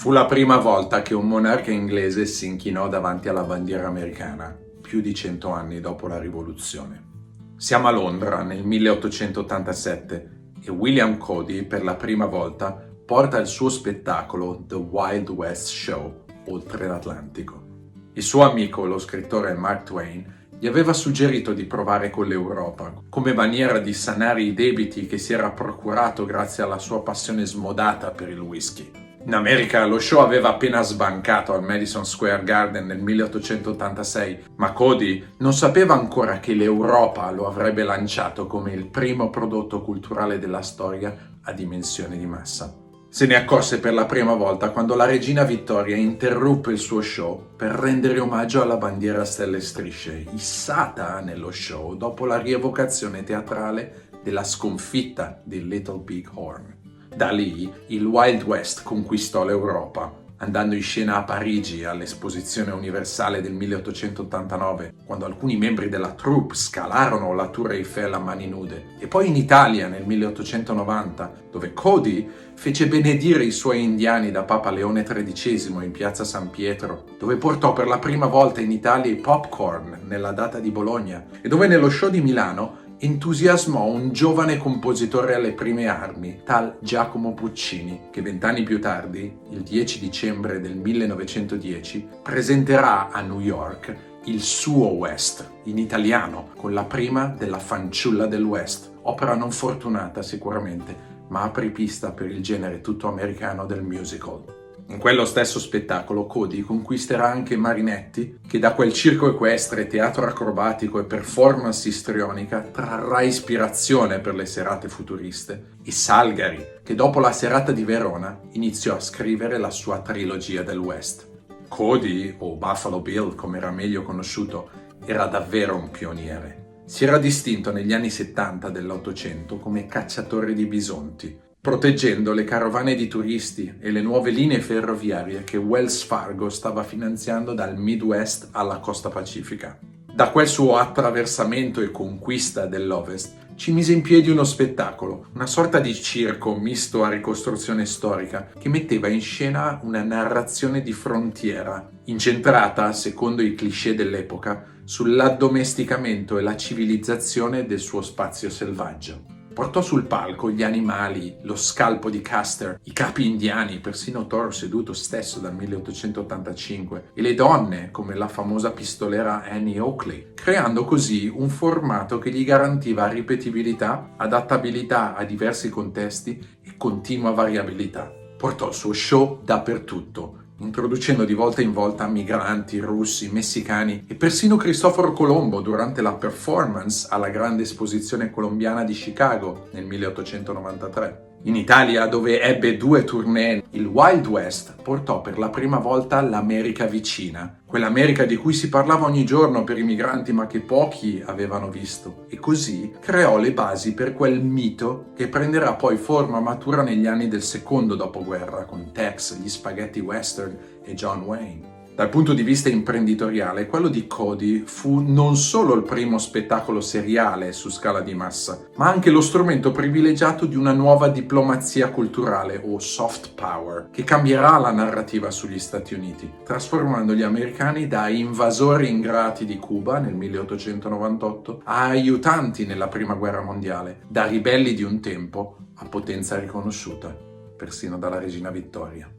Fu la prima volta che un monarca inglese si inchinò davanti alla bandiera americana, più di 100 anni dopo la rivoluzione. Siamo a Londra nel 1887 e William Cody per la prima volta porta il suo spettacolo The Wild West Show oltre l'Atlantico. Il suo amico, lo scrittore Mark Twain, gli aveva suggerito di provare con l'Europa, come maniera di sanare i debiti che si era procurato grazie alla sua passione smodata per il whisky. In America lo show aveva appena sbancato al Madison Square Garden nel 1886, ma Cody non sapeva ancora che l'Europa lo avrebbe lanciato come il primo prodotto culturale della storia a dimensioni di massa. Se ne accorse per la prima volta quando la regina Vittoria interruppe il suo show per rendere omaggio alla bandiera a stelle e strisce, issata nello show dopo la rievocazione teatrale della sconfitta di Little Big Horn. Da lì il Wild West conquistò l'Europa, andando in scena a Parigi all'Esposizione Universale del 1889, quando alcuni membri della troupe scalarono la Tour Eiffel a mani nude, e poi in Italia nel 1890, dove Cody fece benedire i suoi indiani da Papa Leone XIII in piazza San Pietro, dove portò per la prima volta in Italia i popcorn nella data di Bologna, e dove nello show di Milano entusiasmò un giovane compositore alle prime armi, tal Giacomo Puccini, che 20 anni più tardi, il 10 dicembre del 1910, presenterà a New York il suo West, in italiano, con la prima della Fanciulla del West, opera non fortunata sicuramente, ma apripista per il genere tutto americano del musical. In quello stesso spettacolo Cody conquisterà anche Marinetti, che da quel circo equestre, teatro acrobatico e performance istrionica trarrà ispirazione per le serate futuriste, e Salgari, che dopo la serata di Verona iniziò a scrivere la sua trilogia del West. Cody, o Buffalo Bill come era meglio conosciuto, era davvero un pioniere. Si era distinto negli anni 70 dell'Ottocento come cacciatore di bisonti, proteggendo le carovane di turisti e le nuove linee ferroviarie che Wells Fargo stava finanziando dal Midwest alla costa pacifica. Da quel suo attraversamento e conquista dell'Ovest ci mise in piedi uno spettacolo, una sorta di circo misto a ricostruzione storica che metteva in scena una narrazione di frontiera, incentrata, secondo i cliché dell'epoca, sull'addomesticamento e la civilizzazione del suo spazio selvaggio. Portò sul palco gli animali, lo scalpo di Custer, i capi indiani, persino Toro seduto stesso dal 1885, e le donne come la famosa pistolera Annie Oakley, creando così un formato che gli garantiva ripetibilità, adattabilità a diversi contesti e continua variabilità. Portò il suo show dappertutto, introducendo di volta in volta migranti, russi, messicani e persino Cristoforo Colombo durante la performance alla grande esposizione colombiana di Chicago nel 1893. In Italia, dove ebbe 2 tournée, il Wild West portò per la prima volta l'America vicina, quell'America di cui si parlava ogni giorno per i migranti ma che pochi avevano visto, e così creò le basi per quel mito che prenderà poi forma matura negli anni del secondo dopoguerra con Tex, gli spaghetti western e John Wayne. Dal punto di vista imprenditoriale, quello di Cody fu non solo il primo spettacolo seriale su scala di massa, ma anche lo strumento privilegiato di una nuova diplomazia culturale o soft power, che cambierà la narrativa sugli Stati Uniti, trasformando gli americani da invasori ingrati di Cuba nel 1898 a aiutanti nella Prima Guerra Mondiale, da ribelli di un tempo a potenza riconosciuta, persino dalla regina Vittoria.